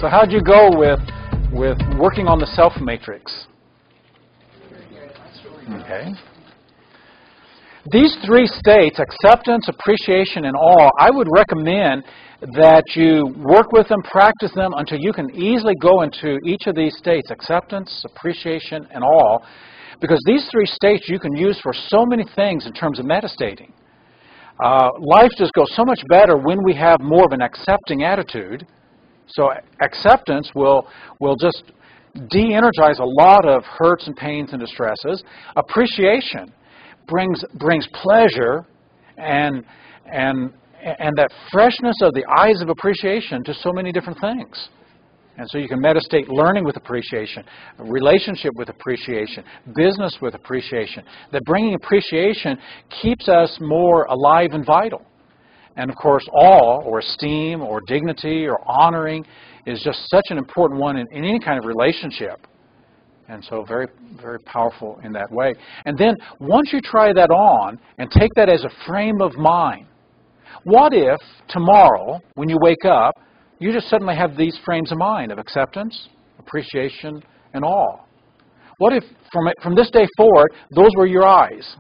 So how'd you go with working on the self matrix? Okay. These three states, acceptance, appreciation, and awe, I would recommend that you work with them, practice them until you can easily go into each of these states, acceptance, appreciation, and awe, because these three states you can use for so many things in terms of metastating. Life just goes so much better when we have more of an accepting attitude. So acceptance will just de-energize a lot of hurts and pains and distresses. Appreciation brings pleasure and that freshness of the eyes of appreciation to so many different things. And so you can meditate learning with appreciation, relationship with appreciation, business with appreciation. That bringing appreciation keeps us more alive and vital. And of course, awe or esteem or dignity or honoring is just such an important one in any kind of relationship. And so very, very powerful in that way. And then once you try that on and take that as a frame of mind, what if tomorrow when you wake up, you just suddenly have these frames of mind of acceptance, appreciation, and awe? What if from this day forward, those were your eyes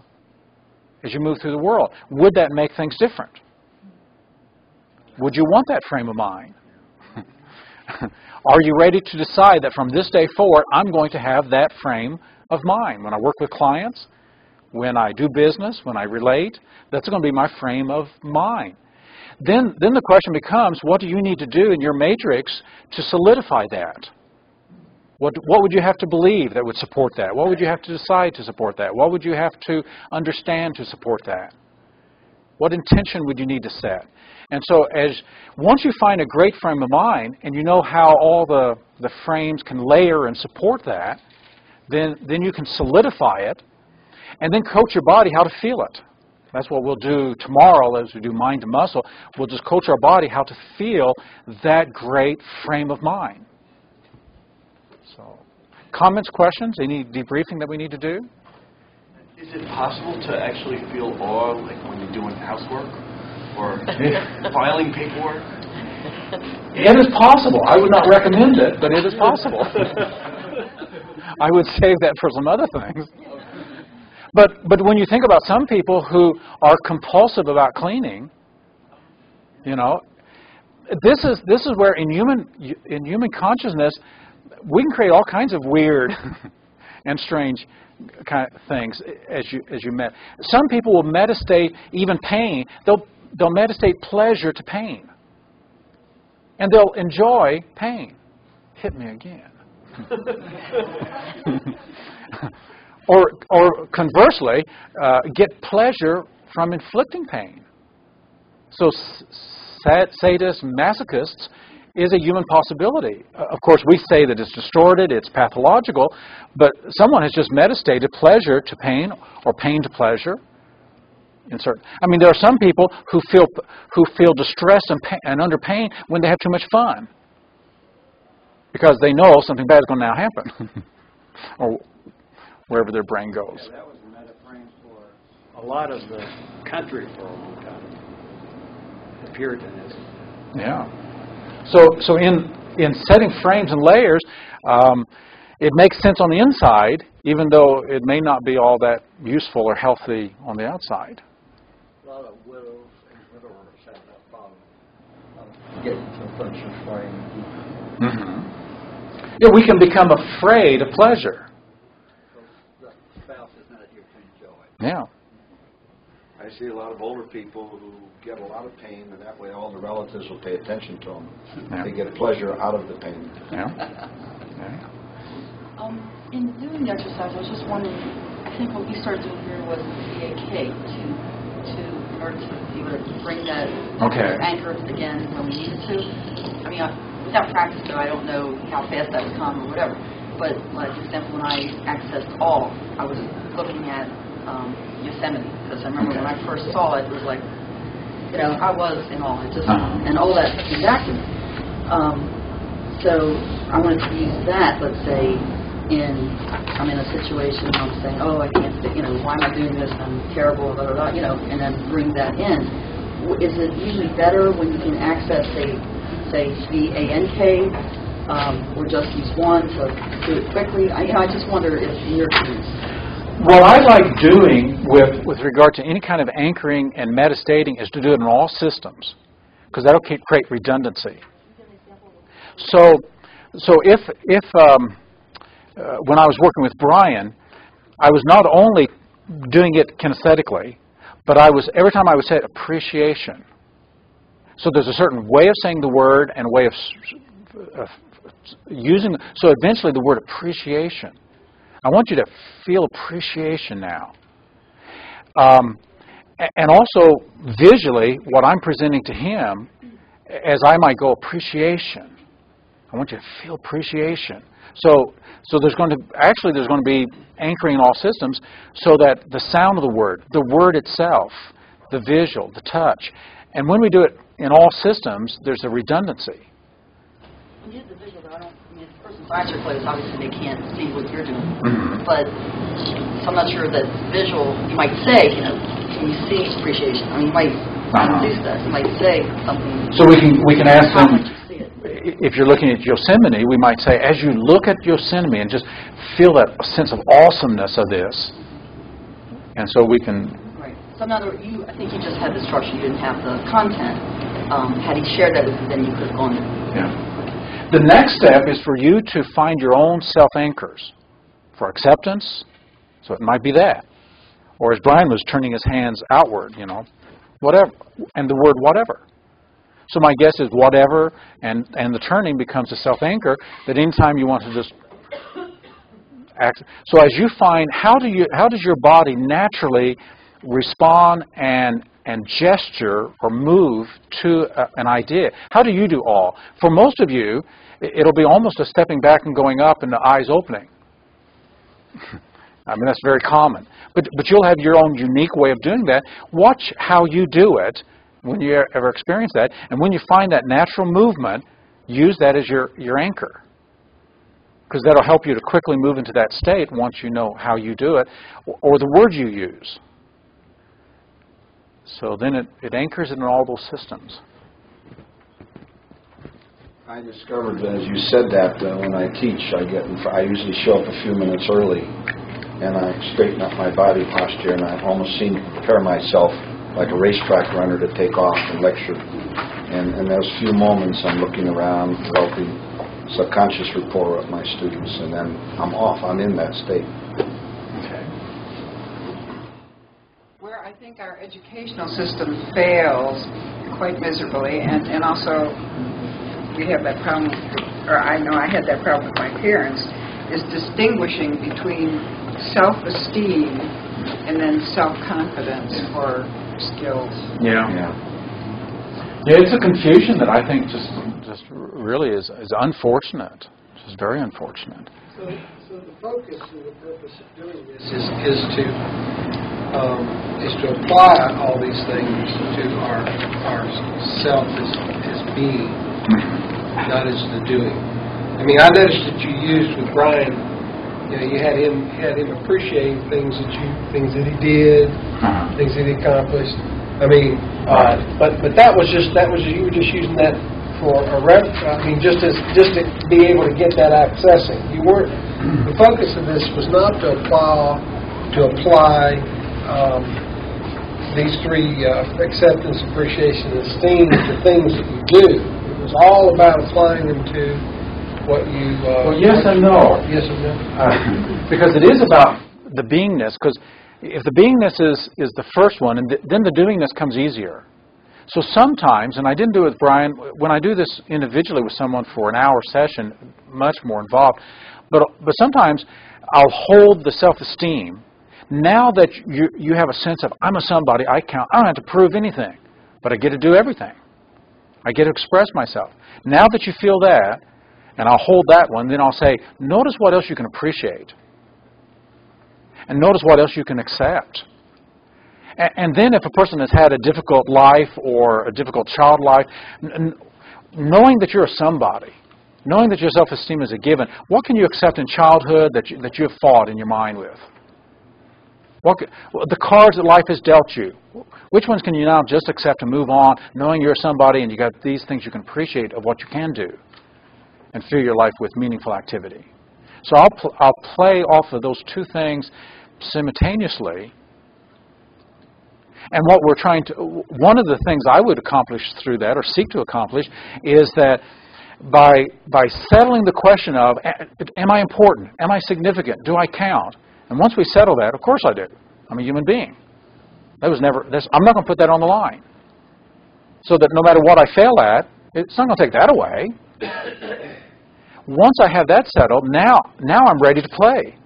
as you move through the world? Would that make things different? Would you want that frame of mind? Are you ready to decide that from this day forward, I'm going to have that frame of mind? When I work with clients, when I do business, when I relate, that's going to be my frame of mind. Then the question becomes, what do you need to do in your matrix to solidify that? What would you have to believe that would support that? What would you have to decide to support that? What would you have to understand to support that? What intention would you need to set? And so once you find a great frame of mind and you know how all the frames can layer and support that, then you can solidify it and then coach your body how to feel it. That's what we'll do tomorrow as we do mind to muscle. We'll just coach our body how to feel that great frame of mind. So, comments, questions, any debriefing that we need to do? Is it possible to actually feel awe like when you're doing housework or filing paperwork? It is possible. I would not recommend it, but it is possible. I would save that for some other things. But when you think about some people who are compulsive about cleaning, you know, this is where in human consciousness we can create all kinds of weird and strange kind of things as you met. Some people will meditate even pain. They'll meditate pleasure to pain, and they'll enjoy pain. Hit me again. Or conversely, get pleasure from inflicting pain. So sadists, masochists is a human possibility. Of course, we say that it's distorted, it's pathological, but someone has just meditated pleasure to pain or pain to pleasure. I mean, there are some people who feel distressed and under pain when they have too much fun because they know something bad is going to now happen, or wherever their brain goes. Yeah, that was a meta-frame for a lot of the country for a long time, the Puritanism. Yeah. So in setting frames and layers, it makes sense on the inside, even though it may not be all that useful or healthy on the outside. A lot of widows and widowers have that problem of getting to a function frame. Mm-hmm. Yeah, we can become afraid of pleasure. The spouse is not here to enjoy. Yeah. I see a lot of older people who get a lot of pain, and that way all the relatives will pay attention to them. Yeah. They get pleasure out of the pain. Yeah. Yeah. In doing the exercise, I was just wondering, I think what we started doing here was CAK in order to be able to bring that anchor again when we needed to. I mean, without practice, though, I don't know how fast that would come or whatever. But, like, for example, when I accessed awe, I was looking at Yosemite, because I remember when I first saw it, it was like, you know, I was in awe. It just, and all that came back to me. So I wanted to use that, let's say, I'm in a situation where I'm saying, oh, I can't, why am I doing this? I'm terrible, blah, blah, blah, and then bring that in. Is it usually better when you can access, say, CANK or just use one to do it quickly? I just wonder if in your experience. What I like doing with regard to any kind of anchoring and metastating is to do it in all systems, because that'll create redundancy. So if when I was working with Brian, I was not only doing it kinesthetically, but every time I would say appreciation. So there's a certain way of saying the word and a way of using. So eventually the word appreciation. I want you to feel appreciation now. And also visually, what I'm presenting to him, as I might go, appreciation. I want you to feel appreciation. So there's going to be anchoring in all systems, so that the sound of the word itself, the visual, the touch, and when we do it in all systems, there's a redundancy. When you do the visual, if the person's eyes are closed, obviously they can't see what you're doing. But so I'm not sure that visual. You might say, can you see appreciation? I mean, you might do that. You might say something. So we can ask them. If you're looking at Yosemite, we might say, as you look at Yosemite and just feel that sense of awesomeness of this. And so we can... Right. So in other words, I think you just had the structure. You didn't have the content. Had he shared that with you, then you could have gone... Yeah. The next step is for you to find your own self-anchors for acceptance. So it might be that. Or as Brian was turning his hands outward, whatever. And the word whatever. So my guess is whatever, and the turning becomes a self-anchor that anytime you want to just act. So as you find, how does your body naturally respond and gesture or move to an idea? How do you do all? For most of you, it'll be almost a stepping back and going up and the eyes opening. I mean, that's very common. But you'll have your own unique way of doing that. Watch how you do it when you ever experience that. And when you find that natural movement, use that as your anchor. Because that'll help you to quickly move into that state once you know how you do it, or the words you use. So then it anchors in all those systems. I discovered that as you said that, when I teach, I usually show up a few minutes early, and I straighten up my body posture, and I almost seem to prepare myself like a racetrack runner to take off and lecture. And in those few moments, I'm looking around, developing subconscious rapport with my students, and then I'm off. I'm in that state. Okay. Where I think our educational system fails quite miserably, and also we have that problem, or I know I had that problem with my parents, is distinguishing between self-esteem and then self-confidence or skills. Yeah, it's a confusion that I think just really is unfortunate. Just very unfortunate. So the focus and the purpose of doing this is to apply all these things to our self as being, not as the doing. I mean, I noticed that you used with Brian. You had him appreciating things that he did, things that he accomplished. I mean, but that was you were just using that for just to be able to get that accessing. You weren't. The focus of this was not to apply these three acceptance, appreciation, and esteem to things that you do. It was all about applying them to what you... well, yes and no. Yes and no. Because it is about the beingness. Because if the beingness is the first one, and then the doingness comes easier. So sometimes, and I didn't do it with Brian, when I do this individually with someone for an hour session, much more involved, but sometimes I'll hold the self-esteem. Now that you have a sense of, I'm a somebody, I count, I don't have to prove anything, but I get to do everything. I get to express myself. Now that you feel that, and I'll hold that one, then I'll say, notice what else you can appreciate. And notice what else you can accept. And then if a person has had a difficult life or a difficult child life, knowing that you're a somebody, knowing that your self-esteem is a given, what can you accept in childhood that you have fought in your mind with? The cards that life has dealt you, which ones can you now just accept and move on, knowing you're somebody and you got these things you can appreciate of what you can do? and fill your life with meaningful activity. So I'll play off of those two things simultaneously. And what we're trying to, one of the things I would accomplish through that, or seek to accomplish, is that by settling the question of, am I important? Am I significant? Do I count? And once we settle that, of course I do. I'm a human being. I'm not going to put that on the line. So that no matter what I fail at, it's not going to take that away. Once I have that settled, now I'm ready to play.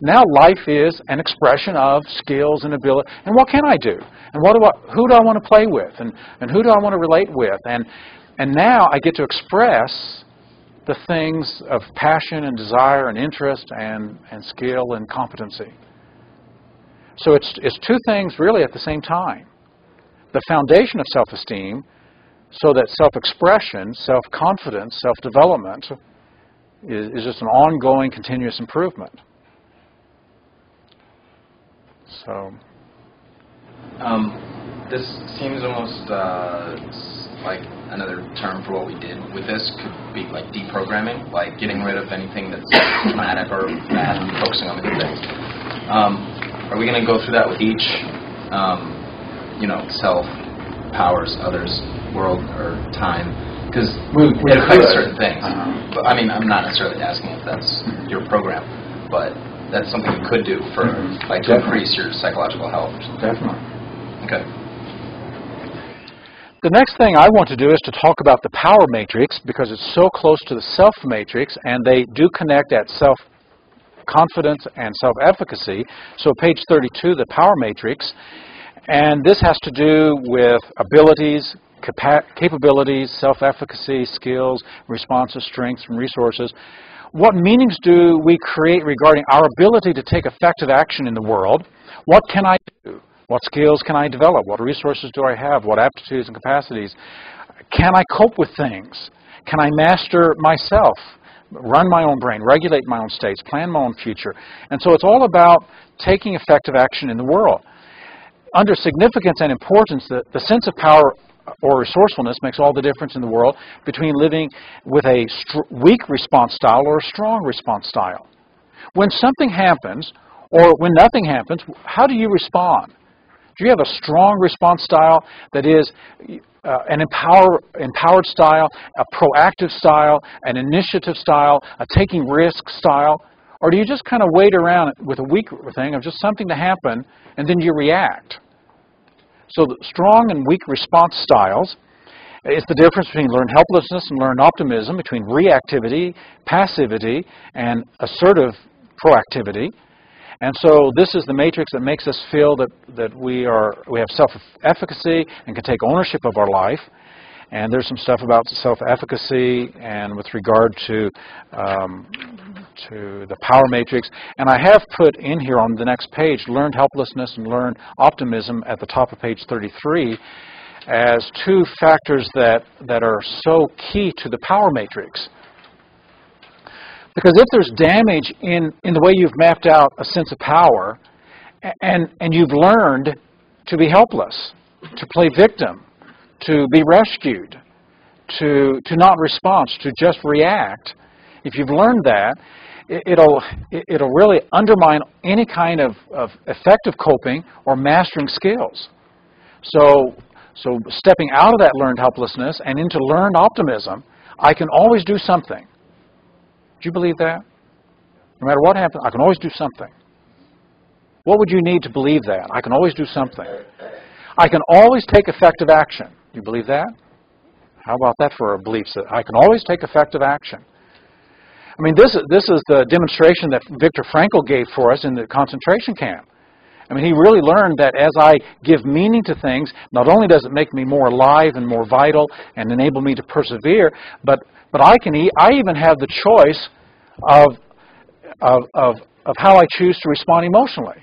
Now life is an expression of skills and ability. And what can I do? And who do I want to play with? And who do I want to relate with? And now I get to express the things of passion and desire and interest and skill and competency. So it's two things really at the same time. The foundation of self-esteem, so that self-expression, self-confidence, self-development is just an ongoing, continuous improvement. So, this seems almost like another term for what we did with this could be like deprogramming, like getting rid of anything that's traumatic or bad and focusing on the good things. Are we going to go through that with each, self, powers, others, world, or time? Because it affects certain things. But I mean, I'm not necessarily asking if that's your program, but that's something you could do for, to increase your psychological health or something. Definitely. Okay. The next thing I want to do is to talk about the power matrix, because it's so close to the self matrix, and they do connect at self-confidence and self-efficacy. So page 32, the power matrix. And this has to do with abilities, capabilities, self-efficacy, skills, responses, strengths, and resources. What meanings do we create regarding our ability to take effective action in the world? What can I do? What skills can I develop? What resources do I have? What aptitudes and capacities? Can I cope with things? Can I master myself? Run my own brain, regulate my own states, plan my own future. And so it's all about taking effective action in the world. Under significance and importance, the sense of power or resourcefulness makes all the difference in the world between living with a weak response style or a strong response style. When something happens, or when nothing happens, how do you respond? Do you have a strong response style that is an empowered style, a proactive style, an initiative style, a taking risk style? Or do you just kind of wait around with a weak thing of just something to happen and then you react? So the strong and weak response styles is the difference between learned helplessness and learned optimism, between reactivity, passivity, and assertive proactivity. And so this is the matrix that makes us feel that we have self-efficacy and can take ownership of our life. And there's some stuff about self-efficacy and with regard to the power matrix. And I have put in here on the next page learned helplessness and learned optimism at the top of page 33 as two factors that are so key to the power matrix. Because if there's damage in the way you've mapped out a sense of power and you've learned to be helpless, to play victim, to be rescued, to not respond, to just react, if you've learned that, it'll really undermine any kind of effective coping or mastering skills. So stepping out of that learned helplessness and into learned optimism, I can always do something. Do you believe that? No matter what happens, I can always do something. What would you need to believe that? I can always do something. I can always take effective action. You believe that? How about that for a belief that I can always take effective action? I mean, this is the demonstration that Viktor Frankl gave for us in the concentration camp. I mean, he really learned that as I give meaning to things, not only does it make me more alive and more vital and enable me to persevere, but I even have the choice of how I choose to respond emotionally.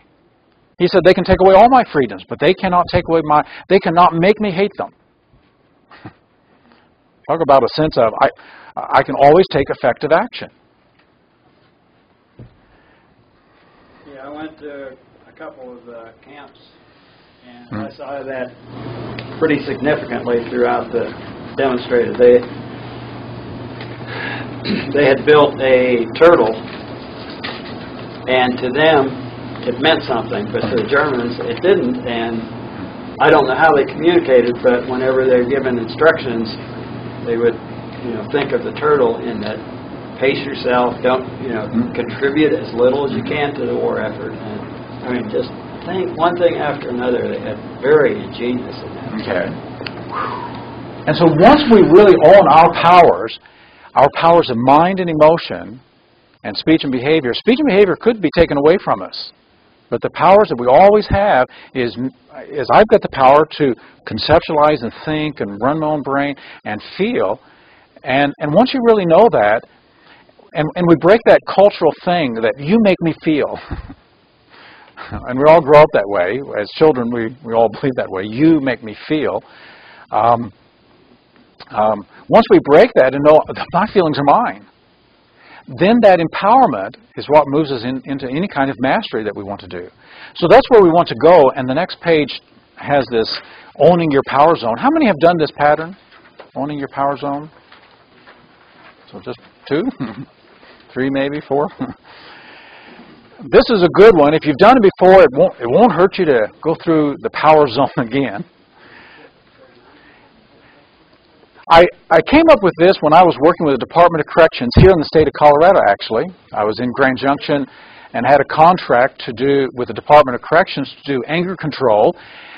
He said they can take away all my freedoms, but they cannot make me hate them. Talk about a sense of I can always take effective action. Yeah, I went to a couple of camps, and I saw that pretty significantly throughout the demonstrators. they had built a turtle, and to them it meant something, but to the Germans it didn't. And I don't know how they communicated, but whenever they're given instructions, they would, think of the turtle in that pace yourself, don't, contribute as little as you can to the war effort. And I mean, just one thing after another. They had very ingenious in that. Okay. And so once we really own our powers of mind and emotion, and speech and behavior could be taken away from us. But the powers that we always have is I've got the power to conceptualize and think and run my own brain and feel. And once you really know that, and we break that cultural thing that you make me feel. And we all grow up that way. As children, we all believe that way. You make me feel. Once we break that and know my feelings are mine, then that empowerment is what moves us into any kind of mastery that we want to do. So that's where we want to go, and the next page has this owning your power zone. How many have done this pattern? Owning your power zone? So just 2? 3 maybe? 4? This is a good one. If you've done it before, it won't hurt you to go through the power zone again. I came up with this when I was working with the Department of Corrections here in the state of Colorado, actually. I was in Grand Junction and had a contract to do with the Department of Corrections to do anger control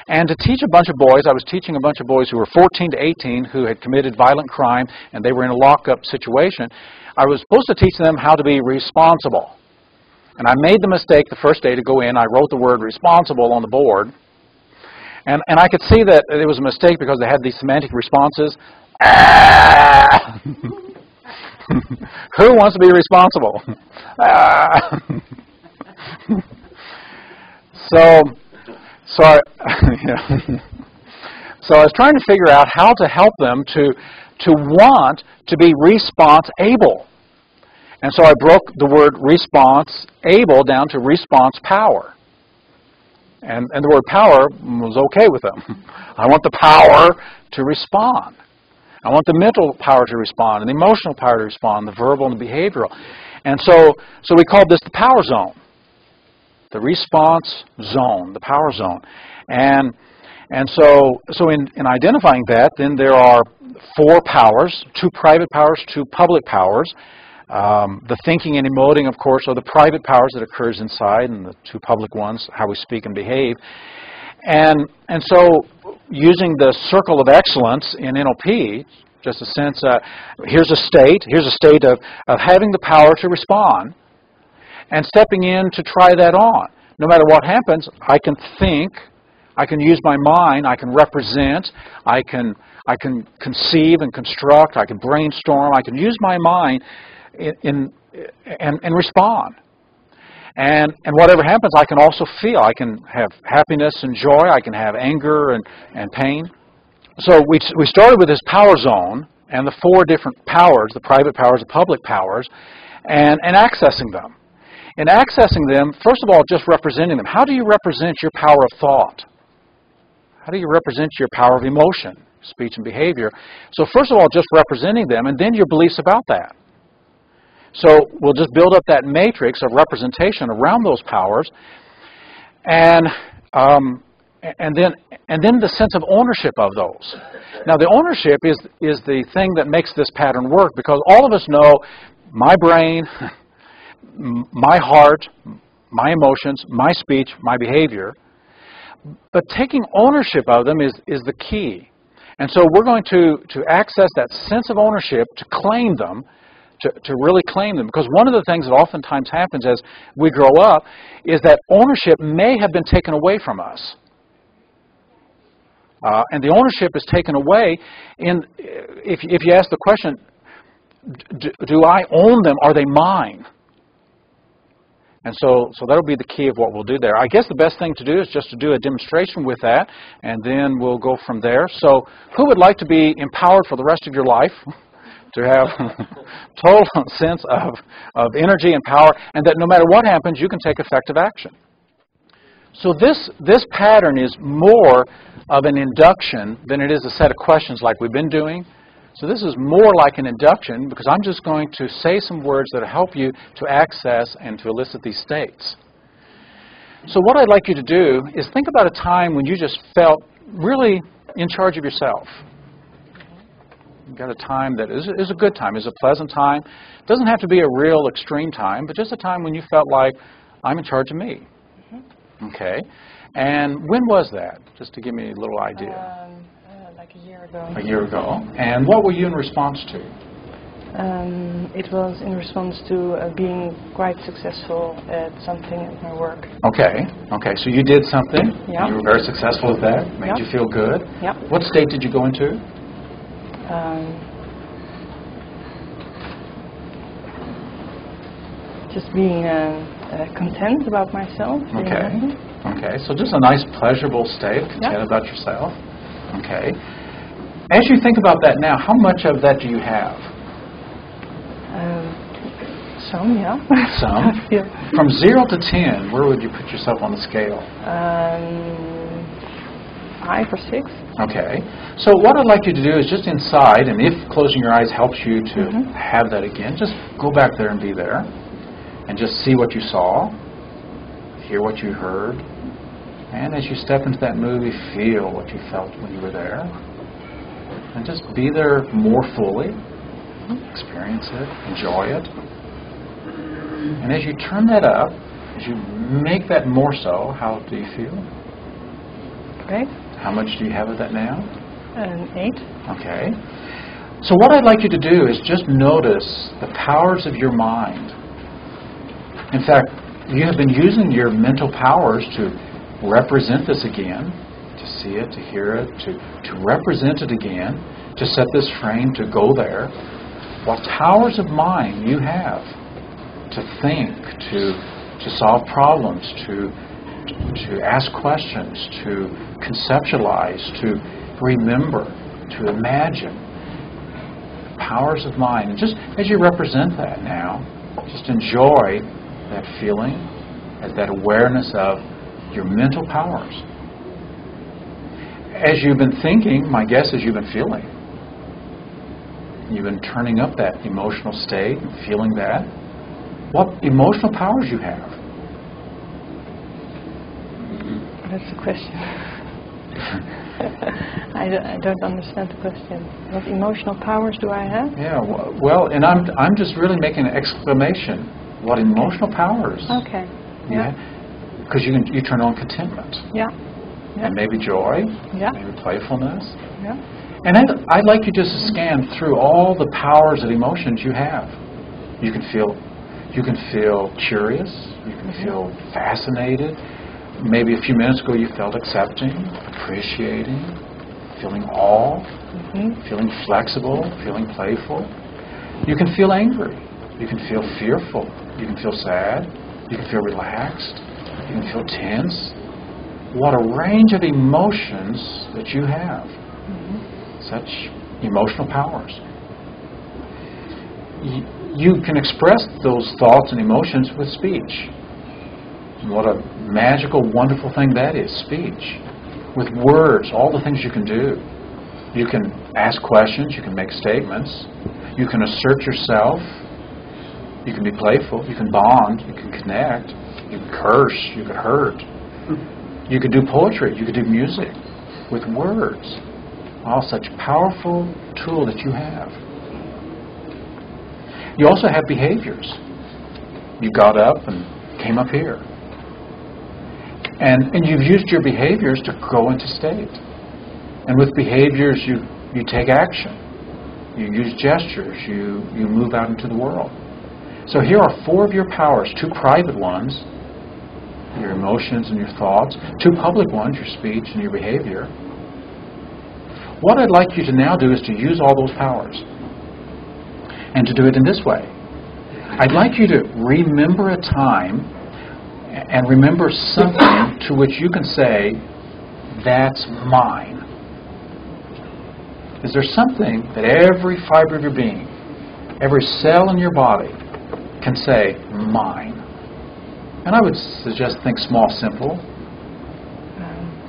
and to teach a bunch of boys. I was teaching a bunch of boys who were 14 to 18 who had committed violent crime and they were in a lockup situation. I was supposed to teach them how to be responsible. And I made the mistake the first day to go in. I wrote the word responsible on the board. And I could see that it was a mistake because they had these semantic responses. Ah! Who wants to be responsible? Ah! So I was trying to figure out how to help them to want to be response-able. And so I broke the word response-able down to response power. And the word power was okay with them. I want the power to respond. I want the mental power to respond, and the emotional power to respond, the verbal and the behavioral. And so we called this the power zone. The response zone, the power zone. And so in identifying that, then there are 4 powers, 2 private powers, 2 public powers. The thinking and emoting, of course, are the private powers that occurs inside, and the 2 public ones, how we speak and behave. And so using the circle of excellence in NLP, just a sense, here's a state of having the power to respond, and stepping in to try that on. No matter what happens, I can think, I can use my mind, I can represent, I can conceive and construct, I can brainstorm, I can use my mind and respond. And whatever happens, I can also feel. I can have happiness and joy. I can have anger and pain. So we started with this power zone and the 4 different powers, the private powers, the public powers, and accessing them. In accessing them, first of all, just representing them. How do you represent your power of thought? How do you represent your power of emotion, speech and behavior? So first of all, just representing them, and then your beliefs about that. So we'll just build up that matrix of representation around those powers, and then the sense of ownership of those. Now, the ownership is the thing that makes this pattern work, because all of us know my brain, my heart, my emotions, my speech, my behavior. But taking ownership of them is the key. And so we're going to access that sense of ownership to claim them. To really claim them. Because one of the things that oftentimes happens as we grow up is that ownership may have been taken away from us. And the ownership is taken away if you ask the question, do I own them? Are they mine? And so that'll be the key of what we'll do there. I guess the best thing to do is just to do a demonstration with that, and then we'll go from there. So who would like to be empowered for the rest of your life? To have total sense of energy and power, and that no matter what happens, you can take effective action. So this pattern is more of an induction than it is a set of questions like we've been doing. So this is more like an induction because I'm just going to say some words that will help you to access and to elicit these states. So what I'd like you to do is think about a time when you just felt really in charge of yourself. You got a time that is a good time, is a pleasant time. It doesn't have to be a real extreme time, but just a time when you felt like, I'm in charge of me. Okay. And when was that? Just to give me a little idea. Like a year ago. A year ago. And what were you in response to? It was in response to being quite successful at something at my work. Okay. Okay. So you did something. Yeah. You were very successful at that. Made you feel good. Yeah. What state did you go into? Just being content about myself. Okay. Okay. So just a nice, pleasurable state, content about yourself. Okay. As you think about that now, how much of that do you have? Some, yeah. Some? Yeah. From 0 to 10, where would you put yourself on the scale? 5 or 6. Okay. So what I'd like you to do is just inside, and if closing your eyes helps you to have that again, just go back there and be there. And just see what you saw, hear what you heard, and as you step into that movie, feel what you felt when you were there. And just be there more fully, experience it, enjoy it. And as you turn that up, as you make that more so, how do you feel? Great. How much do you have of that now? 8. Okay. So what I'd like you to do is just notice the powers of your mind. In fact, you have been using your mental powers to represent this again, to see it, to hear it, to represent it again, to set this frame, to go there. What powers of mind you have to think, to solve problems, to ask questions, to conceptualize, to remember, to imagine. Powers of mind. And just as you represent that now, just enjoy that feeling, that awareness of your mental powers. As you've been thinking, my guess is you've been feeling. You've been turning up that emotional state and feeling that. What emotional powers you have? That's the question. I don't understand the question. What emotional powers do I have? Yeah, well, and I'm just really making an exclamation. What emotional powers? Okay. Yeah. Because you turn on contentment. Yeah. And maybe joy. Yeah. Maybe playfulness. Yeah. And I'd like you just to scan through all the powers of emotions you have. You can feel curious. You can feel fascinated. Maybe a few minutes ago you felt accepting, appreciating, feeling awe, feeling flexible, feeling playful. You can feel angry. You can feel fearful. You can feel sad. You can feel relaxed. You can feel tense. What a range of emotions that you have. Such emotional powers. You can express those thoughts and emotions with speech. And what a magical, wonderful thing that is, speech. With words, all the things you can do. You can ask questions. You can make statements. You can assert yourself. You can be playful. You can bond. You can connect. You can curse. You can hurt. You can do poetry. You can do music with words. All such powerful tool that you have. You also have behaviors. You got up and came up here. And you've used your behaviors to go into state. And with behaviors, you take action. You use gestures. You move out into the world. So here are 4 of your powers, 2 private ones, your emotions and your thoughts, 2 public ones, your speech and your behavior. What I'd like you to now do is to use all those powers and to do it in this way. I'd like you to remember a time and remember something to which you can say, that's mine. Is there something that every fiber of your being, every cell in your body can say, mine? And I would suggest think small, simple.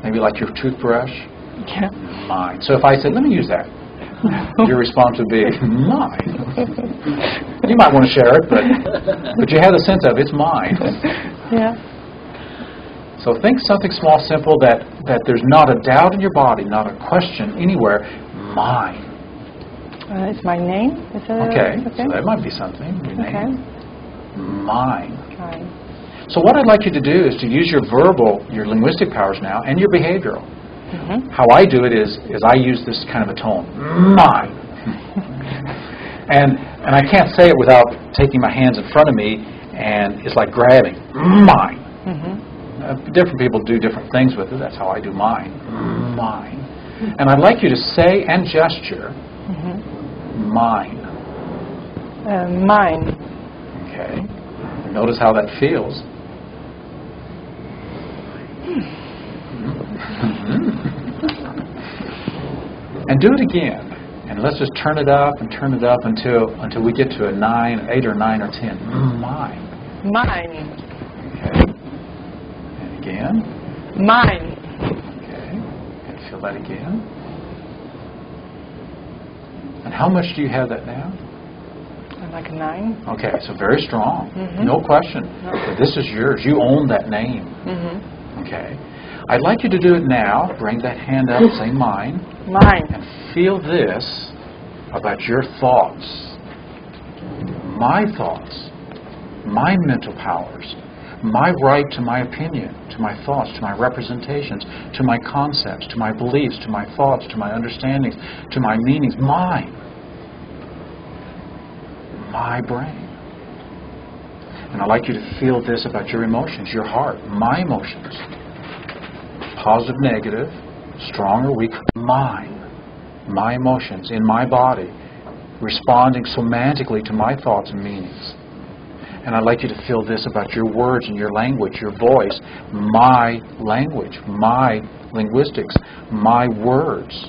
Maybe like your toothbrush. Yeah. Mine. So if I said, let me use that. Your response would be, mine. You might want to share it, but you have the sense of, it's mine. Yeah. So think something small, simple, that there's not a doubt in your body, not a question anywhere. Mine. It's my name? Is that Okay, so that might be something. Your name. Mine. Mine. So what I'd like you to do is to use your verbal, your linguistic powers now, and your behavioral. How I do it is I use this kind of a tone. Mine. and I can't say it without taking my hands in front of me, and it's like grabbing. Mine. Different people do different things with it. That's how I do mine. Mine. And I'd like you to say and gesture mine. Mine. Okay. Notice how that feels. And do it again. And let's just turn it up until we get to a 9, 8 or 9 or 10. Mine. Mine. Okay. And again. Mine. Okay. And feel that again. And how much do you have that now? Like a 9. Okay, so very strong. No question. No. But this is yours. You own that name. Okay. I'd like you to do it now. Bring that hand up, say mine. Mine. And feel this about your thoughts. My thoughts. My mental powers. My right to my opinion, to my thoughts, to my representations, to my concepts, to my beliefs, to my thoughts, to my understandings, to my meanings. Mine. My brain. And I'd like you to feel this about your emotions, your heart, my emotions. Positive, negative, strong or weak. Mine. My emotions in my body, responding semantically to my thoughts and meanings. And I'd like you to feel this about your words and your language, your voice. My language, my linguistics, my words.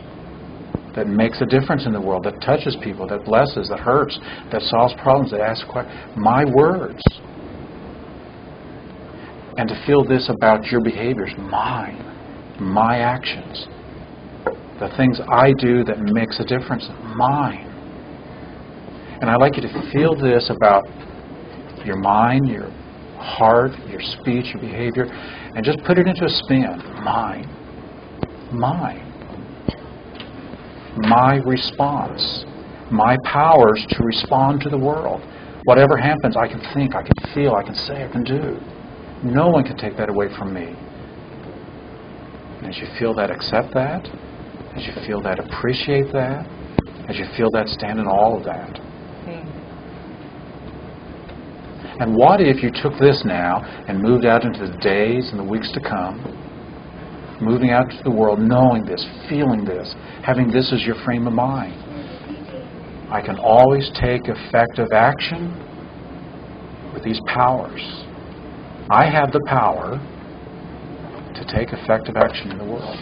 That makes a difference in the world, that touches people, that blesses, that hurts, that solves problems, that asks questions. My words. And to feel this about your behaviors. Mine. My actions. The things I do that makes a difference. Mine. And I'd like you to feel this about your mind, your heart, your speech, your behavior, and just put it into a spin. Mine. Mine. My response, my powers to respond to the world. Whatever happens, I can think, I can feel, I can say, I can do. No one can take that away from me. And as you feel that, accept that. As you feel that, appreciate that. As you feel that, stand in all of that. And what if you took this now and moved out into the days and the weeks to come, moving out to the world, knowing this, feeling this, having this as your frame of mind. I can always take effective action with these powers. I have the power to take effective action in the world.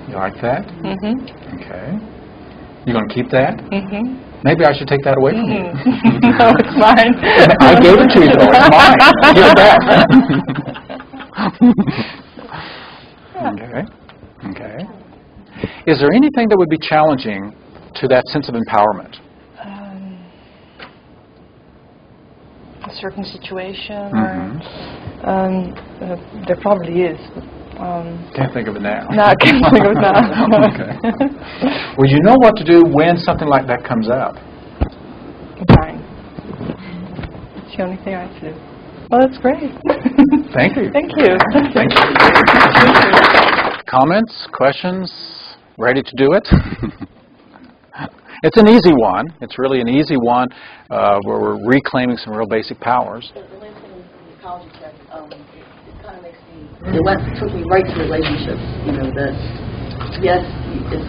You like that? Okay. You going to keep that? Maybe I should take that away from you. No, it's mine. I gave it to you, though. It's mine. Give it back. Okay. Is there anything that would be challenging to that sense of empowerment? A certain situation, or there probably is. Can't think of it now. No, I can't think of it now. Okay. Well, you know what to do when something like that comes up. Fine. It's the only thing I have to do. Well, that's great. Thank you. Thank you. Thank you. Comments, questions? Ready to do it? It's an easy one. It's really an easy one where we're reclaiming some real basic powers. The last thing in the college said, it kind of makes me, it took me right to relationships. You know, that yes,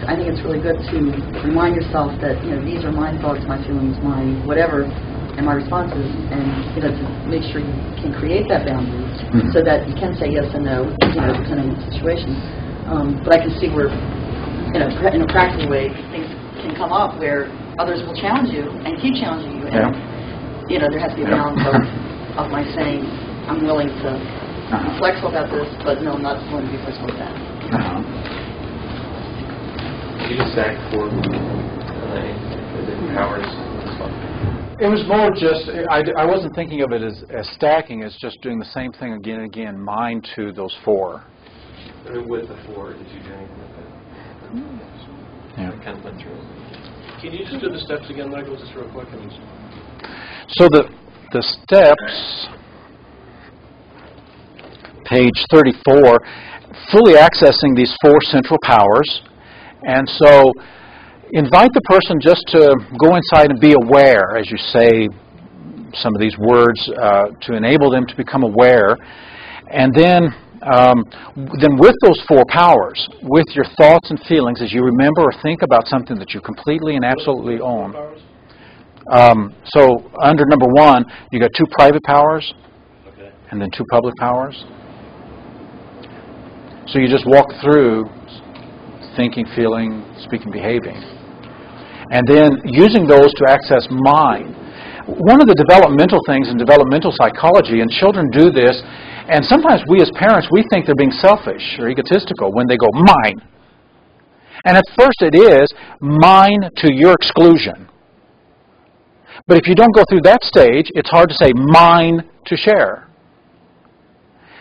I think it's really good to remind yourself that, you know, these are my thoughts, my feelings, my whatever, and my responses, and, you know, to make sure you can create that boundary so that you can say yes and no, you know, depending on the situation. But I can see where, in a practical way, things can come up where others will challenge you and keep challenging you, and you know, there has to be a balance of my saying I'm willing to flexible about this, but no, not going to be flexible with that. You just sack for the powers. It was more just, I wasn't thinking of it as stacking, as just doing the same thing again and again, mind to those 4. With the 4, did you do anything with that? Yeah. I kind of went through it. Can you just do the steps again, Michael, just real quick? So the steps, page 34, fully accessing these 4 central powers. And so invite the person just to go inside and be aware, as you say some of these words, to enable them to become aware. And then with those 4 powers, with your thoughts and feelings, as you remember or think about something that you completely and absolutely own. So under number 1, you got 2 private powers, and then 2 public powers. So you just walk through thinking, feeling, speaking, behaving. And then using those to access mind. One of the developmental things in developmental psychology, and children do this, and sometimes we as parents, we think they're being selfish or egotistical when they go, mine. And at first it is mine to your exclusion. But if you don't go through that stage, it's hard to say mine to share.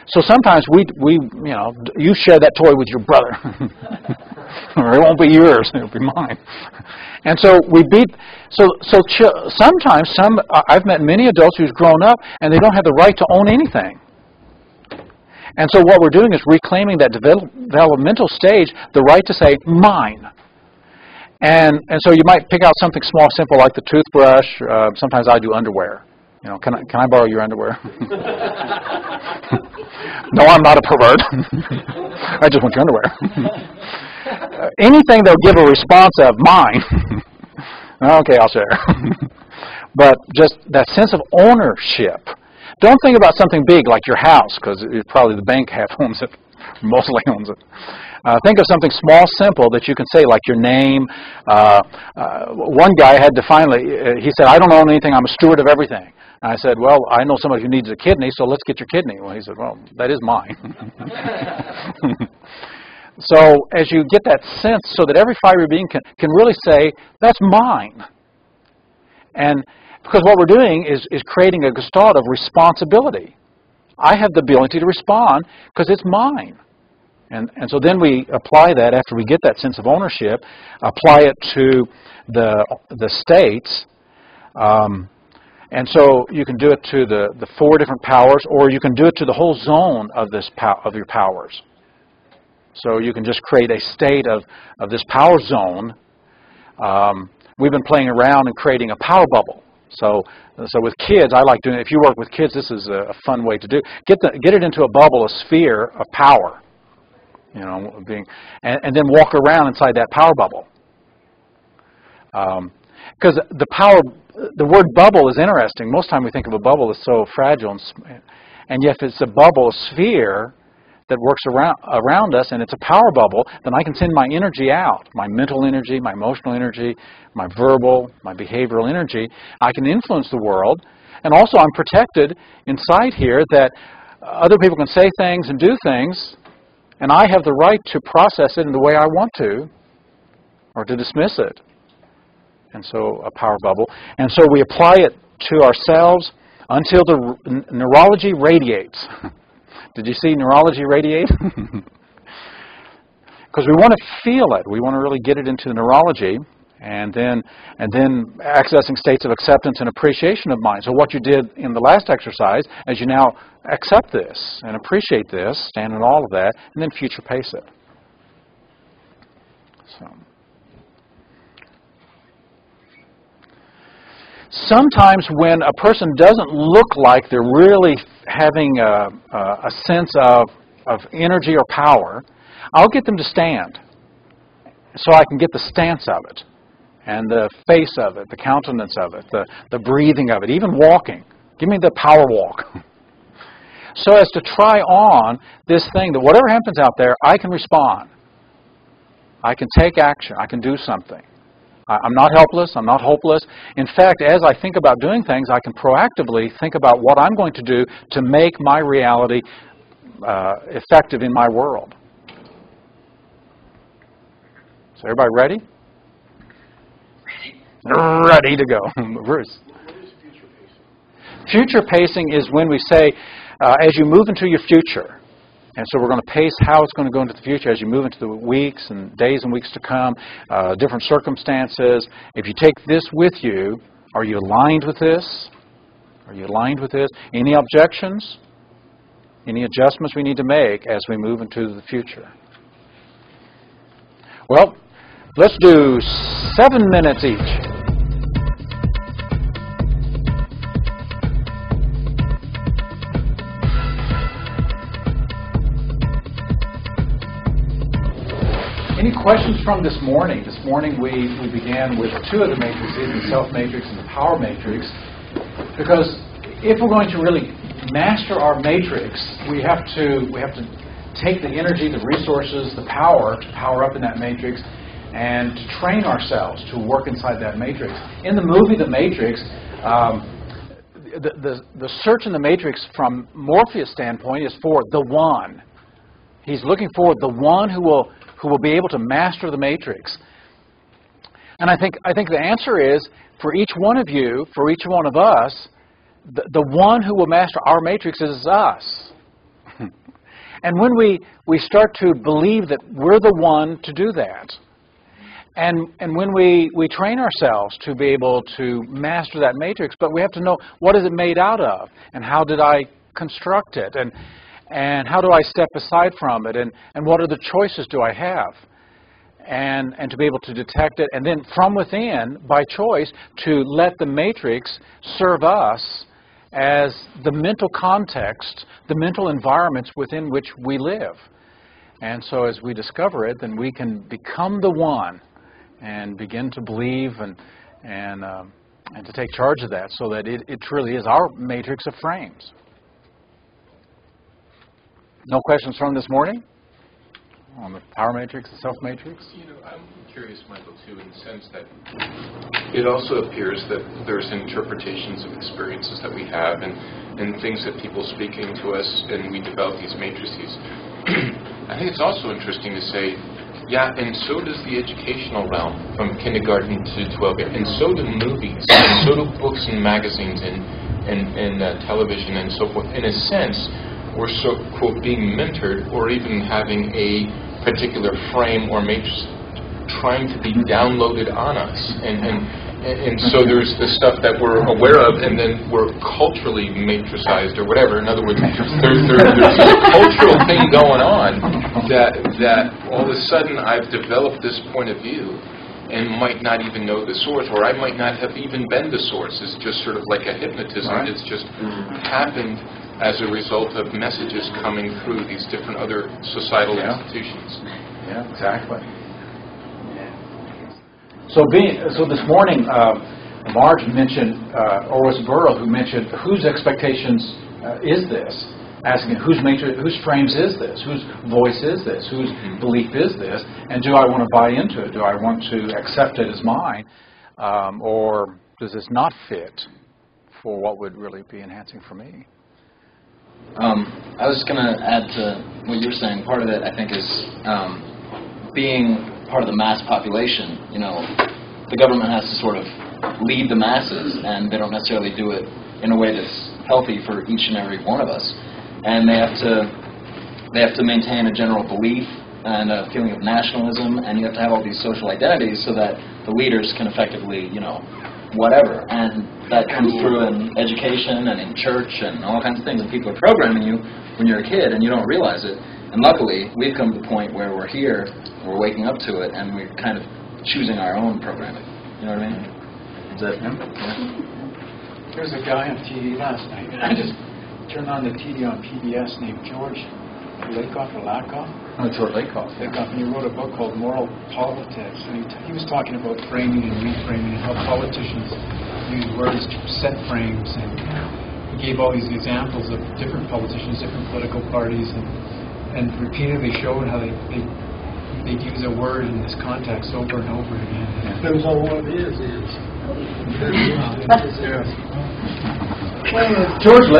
So sometimes you share that toy with your brother. Or it won't be yours, it'll be mine. And so sometimes I've met many adults who've grown up and they don't have the right to own anything. And so what we're doing is reclaiming that developmental stage, the right to say mine. And so you might pick out something small, simple like the toothbrush. Sometimes I do underwear. Can I borrow your underwear? No, I'm not a pervert. I just want your underwear. Anything that'll give a response of mine. Okay, I'll share. But just that sense of ownership. Don't think about something big like your house, because probably the bank half owns it, mostly owns it. Think of something small, simple that you can say, like your name. One guy had to finally, he said, I don't own anything, I'm a steward of everything. And I said, well, I know somebody who needs a kidney, so let's get your kidney. Well, he said, well, that is mine. So as you get that sense, so that every fiber being can really say, that's mine. And because what we're doing is creating a gestalt of responsibility. I have the ability to respond because it's mine. And so then we apply that after we get that sense of ownership, apply it to the states. And so you can do it to the 4 different powers, or you can do it to the whole zone of of your powers. So you can just create a state of this power zone. We've been playing around and creating a power bubble. So with kids, I like doing it. If you work with kids, this is a fun way to do. Get it into a bubble, a sphere of power. And then walk around inside that power bubble. Because the word bubble is interesting. Most time we think of a bubble as so fragile, and yet if it's a bubble, a sphere that works around us, and it's a power bubble, then I can send my energy out, my mental energy, my emotional energy, my verbal, my behavioral energy. I can influence the world, and also I'm protected inside here that other people can say things and do things, and I have the right to process it in the way I want to, or to dismiss it. And so a power bubble. And so we apply it to ourselves until the neurology radiates. Did you see neurology radiate? Because we want to feel it. We want to really get it into the neurology, and then accessing states of acceptance and appreciation of mind. So what you did in the last exercise, as you now accept this and appreciate this, stand in all of that, and then future pace it. So. Sometimes when a person doesn't look like they're really having a sense of energy or power, I'll get them to stand so I can get the stance of it and the face of it, the countenance of it, the breathing of it, even walking. Give me the power walk. So as to try on this thing that whatever happens out there, I can respond. I can take action. I can do something. I'm not helpless. I'm not hopeless. In fact, as I think about doing things, I can proactively think about what I'm going to do to make my reality effective in my world. So everybody ready? Ready to go. Bruce. What is future pacing? Future pacing is when we say, as you move into your future, and so we're going to pace how it's going to go into the future as you move into the weeks and days and weeks to come, different circumstances. If you take this with you, are you aligned with this? Are you aligned with this? Any objections? Any adjustments we need to make as we move into the future? Well, let's do 7 minutes each. Any questions from this morning? This morning we began with 2 of the matrices, the self matrix and the power matrix, because if we're going to really master our matrix, we have to take the energy, the resources, the power to power up in that matrix, and to train ourselves to work inside that matrix. In the movie The Matrix, the search in the matrix from Morpheus' standpoint is for the one. He's looking for the one who will be able to master the matrix. And I think the answer is, for each one of you, for each one of us, the one who will master our matrix is us. And when we start to believe that we're the one to do that, and when we train ourselves to be able to master that matrix, but we have to know, what is it made out of? And how did I construct it? And how do I step aside from it? And what are the choices do I have? And to be able to detect it. And then from within, by choice, to let the matrix serve us as the mental context, the mental environments within which we live. And so as we discover it, then we can become the one and begin to believe and to take charge of that, so that it truly is our matrix of frames. No questions from this morning on the power matrix, the self matrix? I'm curious, Michael, too, in the sense that it also appears that there's interpretations of experiences that we have and things that people speaking to us, and we develop these matrices. I think it's also interesting to say, yeah, and so does the educational realm from kindergarten to 12, and so do movies, and so do books and magazines and television and so forth. In a sense, we're so, quote, being mentored, or even having a particular frame or matrix trying to be downloaded on us. And so there's the stuff that we're aware of, and then we're culturally matricized or whatever. In other words, there's a cultural thing going on that all of a sudden I've developed this point of view and might not even know the source, or I might not have even been the source. It's just sort of like a hypnotism. Right. It's just happened as a result of messages coming through these different other societal institutions. Yeah, exactly. So this morning, Marge mentioned, or was Burrell who mentioned, whose expectations is this? Asking whose frames is this? Whose voice is this? Whose belief is this? And do I want to buy into it? Do I want to accept it as mine? Or does this not fit for what would really be enhancing for me? I was going to add to what you were saying. Part of it, I think, is being part of the mass population. The government has to sort of lead the masses, and they don't necessarily do it in a way that's healthy for each and every one of us. And they have to maintain a general belief and a feeling of nationalism, and you have to have all these social identities so that the leaders can effectively, whatever. And that comes through in education and in church and all kinds of things. And people are programming you when you're a kid and you don't realize it. And luckily, we've come to the point where we're here, we're waking up to it, and we're kind of choosing our own programming. You know what I mean? Is that him? Yeah. There was a guy on TV last night, and I just turned on the TV on PBS named George Lakoff. Oh, George Lakoff. And he wrote a book called Moral Politics, and he was talking about framing and reframing and how politicians use words to set frames, and he gave all these examples of different politicians, different political parties, and repeatedly showed how they'd use a word in this context over and over again. Depends on what it is. George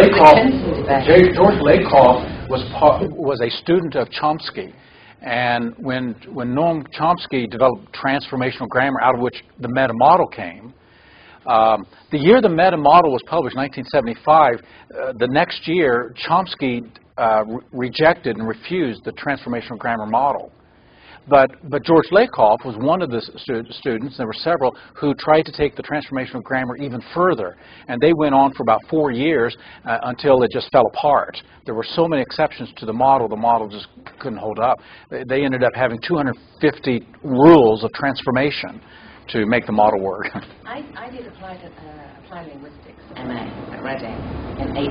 Lakoff was a student of Chomsky. And when Noam Chomsky developed transformational grammar, out of which the meta model came, the year the meta model was published, 1975, the next year Chomsky rejected and refused the transformational grammar model. But George Lakoff was one of the students, there were several, who tried to take the transformational grammar even further. And they went on for about 4 years until it just fell apart. There were so many exceptions to the model just couldn't hold up. They ended up having 250 rules of transformation to make the model work. I did applied linguistics, MA, at Reading in 82.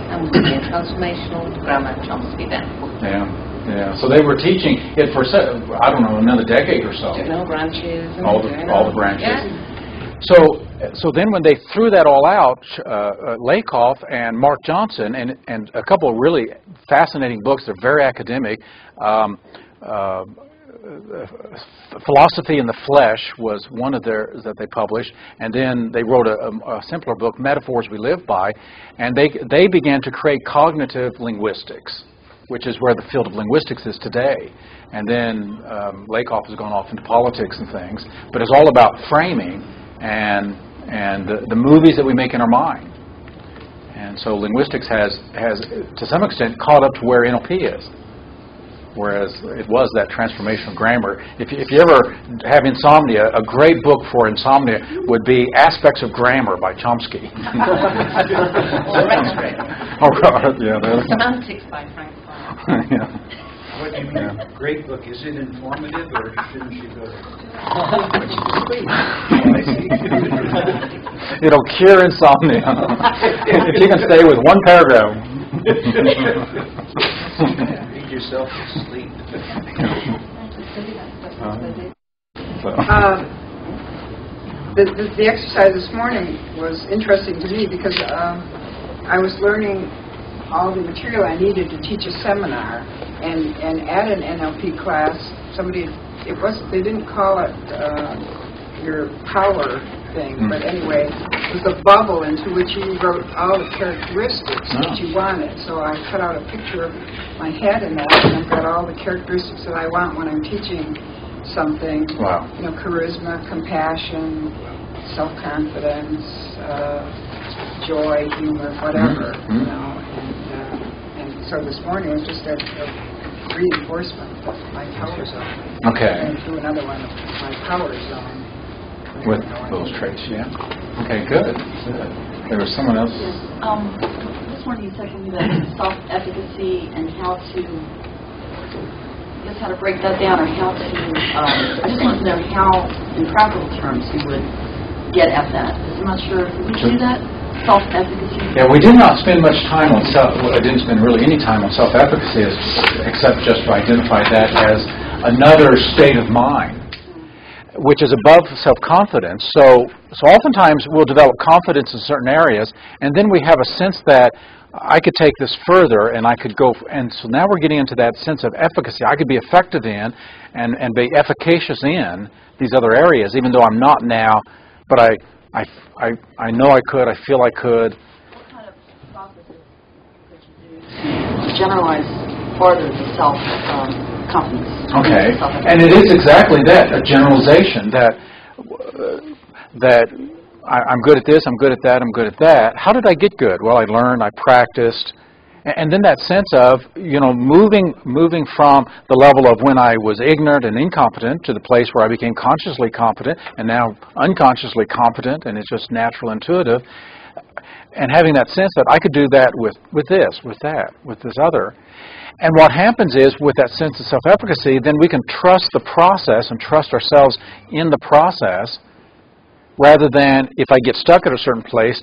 And was doing transformational grammar at Chomsky then. Yeah, so they were teaching it for, I don't know, another decade or so. Doing all branches. And all the branches. Yeah. So then when they threw that all out, Lakoff and Mark Johnson and a couple of really fascinating books, they're very academic, Philosophy in the Flesh was one of theirs that they published, and then they wrote a simpler book, Metaphors We Live By, and they began to create cognitive linguistics, which is where the field of linguistics is today. And then Lakoff has gone off into politics and things, but it's all about framing and the movies that we make in our mind. And so linguistics has to some extent caught up to where NLP is, whereas it was that transformational grammar. If you ever have insomnia, a great book for insomnia would be Aspects of Grammar by Chomsky. Or rhetoric. Semantics by Frank Klein. What do you mean? Great book. Is it informative, or shouldn't you go there? It'll cure insomnia if you can stay with one paragraph. Read yourself to sleep. The exercise this morning was interesting to me because I was learning all the material I needed to teach a seminar, and at an NLP class, they didn't call it your power thing, but anyway, it was a bubble into which you wrote all the characteristics that you wanted. So I cut out a picture of my head in that, and I've got all the characteristics that I want when I'm teaching something. Wow. You know, charisma, compassion, self-confidence, joy, humor, whatever. You know, and so this morning it was just a reinforcement of my power zone. Okay. And do another one of my power zone. With those traits, yeah. Okay, good. There was someone else. Yes. This morning you said something about self-efficacy and how to break that down, or how to. I just want to know how, in practical terms, you would get at that. I'm not sure. Would you do that? Self-efficacy. Yeah, we did not spend much time on I didn't spend really any time on self-efficacy, except just to identify that as another state of mind, which is above self-confidence. So oftentimes we'll develop confidence in certain areas, and then we have a sense that I could take this further, and I could go. And so now we're getting into that sense of efficacy. I could be effective in and be efficacious in these other areas, even though I'm not now. But I know I could. I feel I could. What kind of processes could you do to generalize further the self-confidence? Okay, and it is exactly that, a generalization, that I'm good at this, I'm good at that, I'm good at that. How did I get good? Well, I learned, I practiced, and then that sense of, moving from the level of when I was ignorant and incompetent to the place where I became consciously competent and now unconsciously competent, and it's just natural, intuitive, and having that sense that I could do that with this, with that, with this other. And what happens is, with that sense of self-efficacy, then we can trust the process and trust ourselves in the process, rather than if I get stuck at a certain place,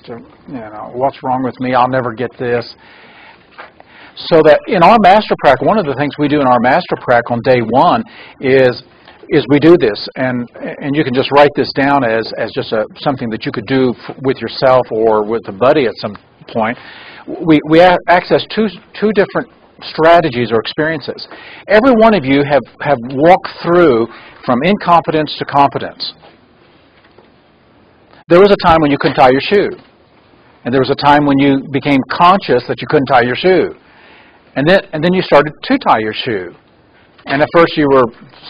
what's wrong with me? I'll never get this. So that in our Master Prac, one of the things we do in our Master Prac on day one is we do this, and you can just write this down as just something that you could do with yourself or with a buddy at some point. We access two different strategies or experiences. Every one of you have walked through from incompetence to competence. There was a time when you couldn't tie your shoe. And there was a time when you became conscious that you couldn't tie your shoe. And then you started to tie your shoe. And at first you were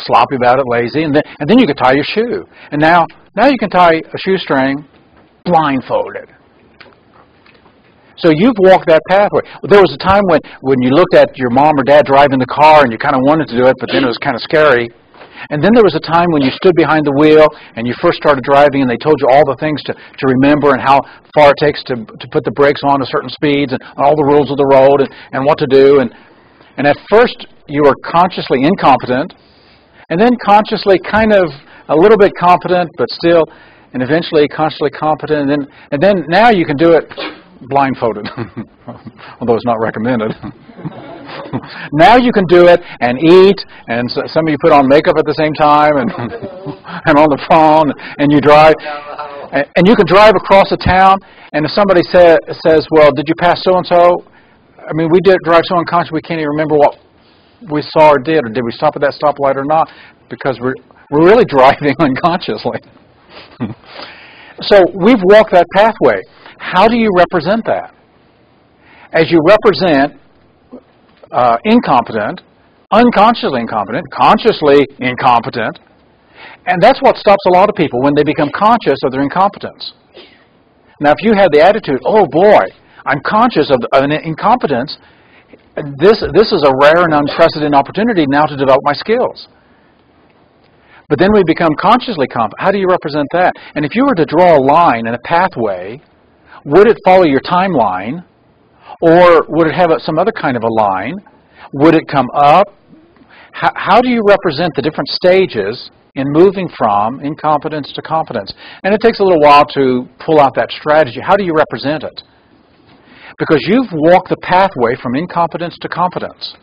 sloppy about it, lazy, and then you could tie your shoe. And now you can tie a shoestring blindfolded. So you've walked that pathway. There was a time when you looked at your mom or dad driving the car and you kind of wanted to do it, but then it was kind of scary. And then there was a time when you stood behind the wheel and you first started driving and they told you all the things to remember and how far it takes to put the brakes on at certain speeds and all the rules of the road and what to do. And at first you were consciously incompetent and then consciously kind of a little bit competent but still, and eventually consciously competent. And then now you can do it blindfolded, although it's not recommended. Now you can do it and eat, and some of you put on makeup at the same time and and on the phone, and you drive. And you can drive across a town, and if somebody says, well, did you pass so-and-so? I mean, we did drive so unconscious we can't even remember what we saw or did we stop at that stoplight or not, because we're really driving unconsciously. So we've walked that pathway. How do you represent that? As you represent incompetent, unconsciously incompetent, consciously incompetent, and that's what stops a lot of people when they become conscious of their incompetence. Now, if you have the attitude, oh boy, I'm conscious of an incompetence, this is a rare and unprecedented opportunity now to develop my skills. But then we become consciously competent. How do you represent that? And if you were to draw a line and a pathway, would it follow your timeline, or would it have some other kind of a line? Would it come up? How do you represent the different stages in moving from incompetence to competence? And it takes a little while to pull out that strategy. How do you represent it? Because you've walked the pathway from incompetence to competence.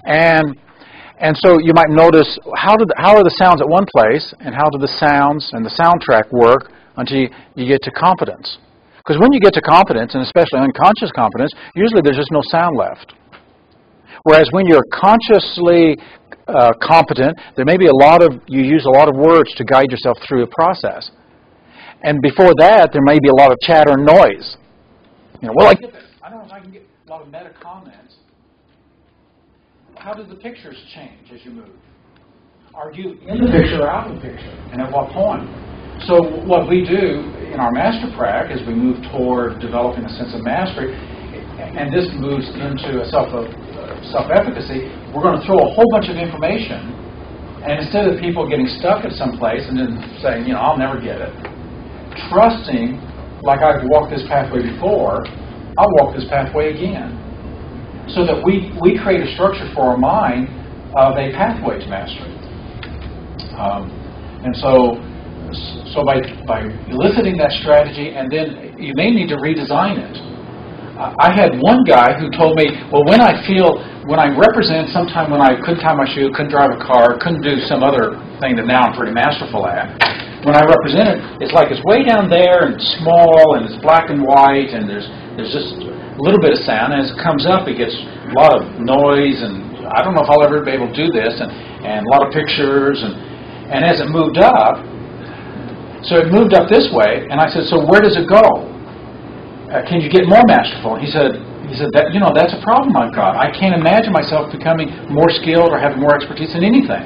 And so you might notice, how are the sounds at one place, and how do the sounds and the soundtrack work until you get to competence? Because when you get to competence, and especially unconscious competence, usually there's just no sound left. Whereas when you're consciously competent, there may be you use a lot of words to guide yourself through a process. And before that, there may be a lot of chatter and noise. Well, I don't know if I can get a lot of meta comments. How do the pictures change as you move? Are you in the picture or out of the picture? And at what point? So what we do in our master prac is we move toward developing a sense of mastery, and this moves into a self-efficacy. We're going to throw a whole bunch of information, and instead of people getting stuck at some place and then saying, I'll never get it, trusting, like I've walked this pathway before, I'll walk this pathway again. So that we create a structure for our mind of a pathway to mastery. And so by eliciting that strategy, and then you may need to redesign it. I had one guy who told me, well, when I represent sometime when I couldn't tie my shoe, couldn't drive a car, couldn't do some other thing that now I'm pretty masterful at, when I represent it, it's like it's way down there and small and it's black and white and there's just a little bit of sound, and as it comes up it gets a lot of noise, and I don't know if I'll ever be able to do this, and a lot of pictures, and as it moved up, so it moved up this way, and I said, so where does it go? Can you get more masterful? And he said that, that's a problem I've got. I can't imagine myself becoming more skilled or having more expertise in anything.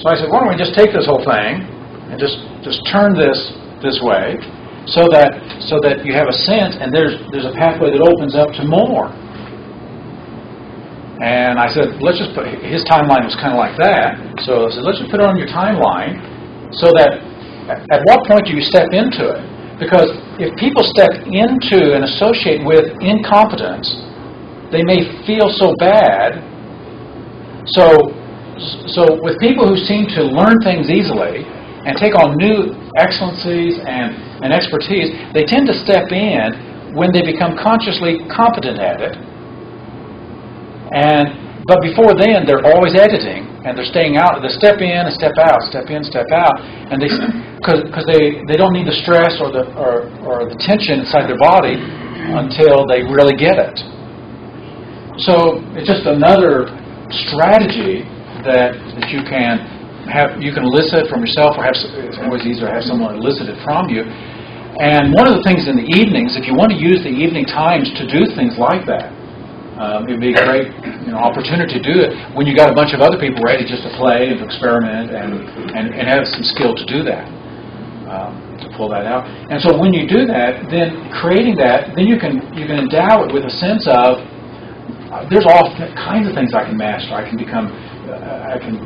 So I said, why don't we just take this whole thing and just turn this way, so that you have a sense, and there's a pathway that opens up to more. And I said, let's just put, his timeline was kind of like that, so I said, let's just put it on your timeline, so that at what point do you step into it? Because if people step into and associate with incompetence, they may feel so bad. So with people who seem to learn things easily and take on new excellencies and expertise, they tend to step in when they become consciously competent at it. But before then, they're always editing, and they're staying out. They step in and step out, step in, step out, and because they don't need the stress or the tension inside their body until they really get it. So it's just another strategy that you can have. You can elicit from yourself, or it's always easier to have someone elicit it from you. And one of the things in the evenings, if you want to use the evening times to do things like that, it would be a great opportunity to do it when you got a bunch of other people ready just to play and to experiment and have some skill to do that, to pull that out. And so when you do that, then creating that, then you can endow it with a sense of there's all kinds of things I can master. I can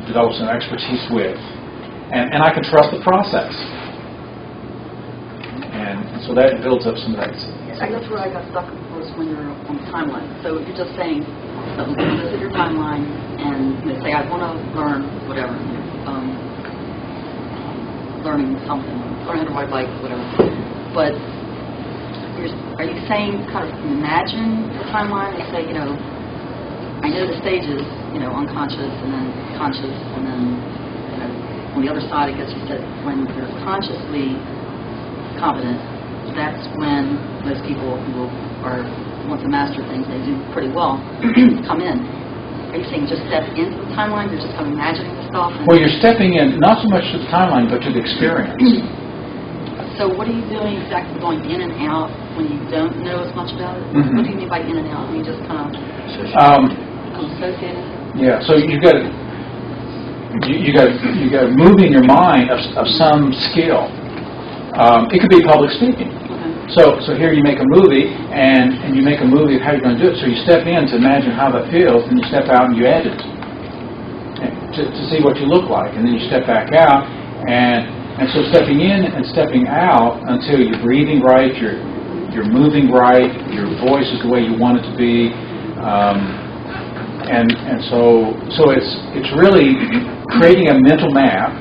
develop some expertise with, and I can trust the process. And so that builds up some of that. I guess where I got stuck was when you're on the timeline. So you're just saying, this is your timeline, and you say, I want to learn whatever, learning something, learn how to ride a bike, whatever. But are you saying kind of imagine the timeline and say, I know the stages, unconscious and then conscious, and then on the other side, I guess you said when you're consciously competent, that's when those people who want to master things, they do pretty well, come in. Are you saying just step into the timeline? You're just kind of imagining the stuff? Well, you're stepping in not so much to the timeline, but to the experience. So what are you doing exactly, going in and out when you don't know as much about it? Mm-hmm. What do you mean by in and out? You just kind of associated? Yeah, so you got moving your mind of some skill. It could be public speaking. So here you make a movie, and you make a movie of how you're going to do it. So you step in to imagine how that feels, and you step out and you edit to see what you look like, and then you step back out, and so stepping in and stepping out until you're breathing right, you're moving right, your voice is the way you want it to be, and so it's really creating a mental map,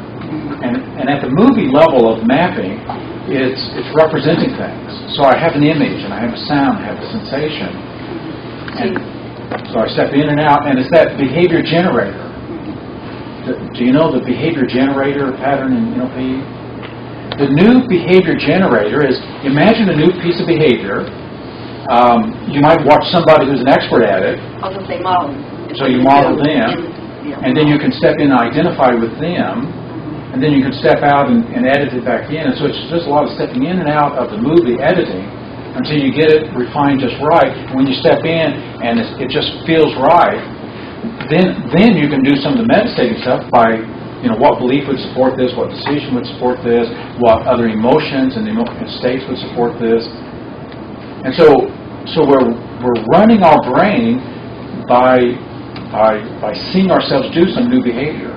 and at the movie level of mapping, it's representing things. So I have an image, and I have a sound, I have a sensation. And so I step in and out, and it's that behavior generator. Do you know the behavior generator pattern in NLP? The new behavior generator is, imagine a new piece of behavior. You might watch somebody who's an expert at it. I was going to say model. So you model them, and then you can step in and identify with them. And then you can step out and edit it back in. And so it's just a lot of stepping in and out of the movie editing until you get it refined just right. And when you step in and it just feels right, then you can do some of the meditating stuff by, what belief would support this, what decision would support this, what other emotions and states would support this. And so we're running our brain by seeing ourselves do some new behavior.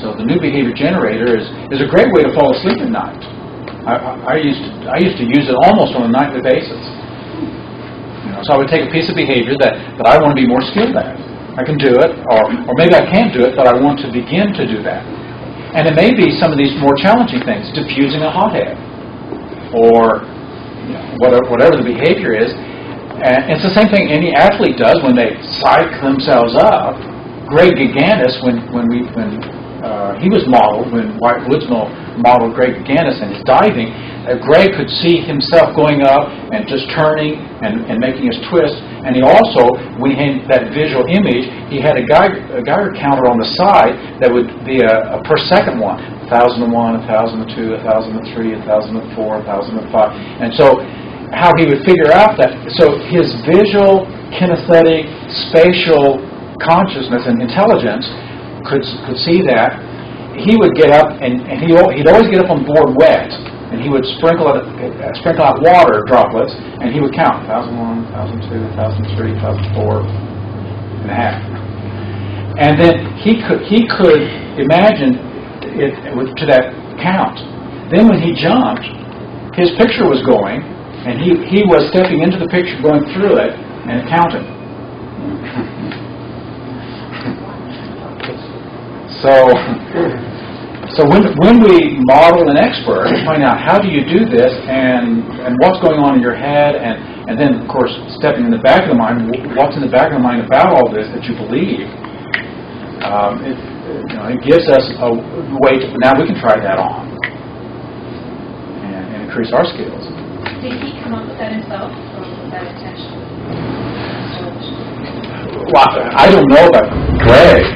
So the new behavior generator is a great way to fall asleep at night. I used to use it almost on a nightly basis. So I would take a piece of behavior that I want to be more skilled at. I can do it, or maybe I can't do it, but I want to begin to do that. And it may be some of these more challenging things, diffusing a hothead, or whatever the behavior is. And it's the same thing any athlete does when they psych themselves up. Greg Gigantis, when he was modeled, when White Woodsmill modeled Greg Gigantis and his diving, Greg could see himself going up and just turning and making his twist. And he also, when he had that visual image, he had a Geiger counter on the side that would be a per second one, 1001, 1002, 1003, 1004, 1005. And so how he would figure out that, so his visual, kinesthetic, spatial consciousness and intelligence could see that. He would get up, and he'd always get up on board wet, and he would sprinkle out water droplets, and he would count 1001, 1002, 1003, 1004 and a half. And then he could imagine it to that count. Then when he jumped, his picture was going, and he was stepping into the picture, going through it, and counting. So when we model an expert, we find out how do you do this and what's going on in your head, and then, of course, stepping in the back of the mind, what's in the back of the mind about all this that you believe. It gives us a way to, now we can try that on and increase our skills. Did he come up with that himself, or was that intentional? Well, I don't know about Greg.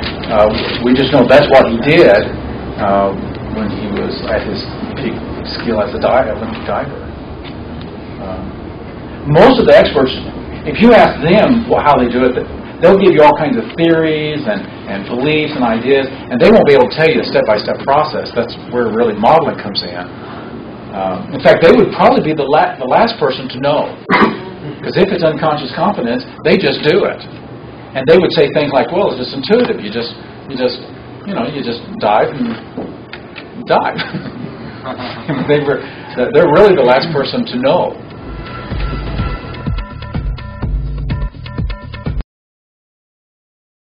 We just know that's what he did when he was at his peak skill as a Olympic diver. Most of the experts, if you ask them how they do it, they'll give you all kinds of theories and beliefs and ideas, and they won't be able to tell you the step-by-step process. That's where really modeling comes in. In fact, they would probably be the last person to know, because if it's unconscious competence, they just do it, and they would say things like, "Well, it's just intuitive. You just dive and dive." They're really the last person to know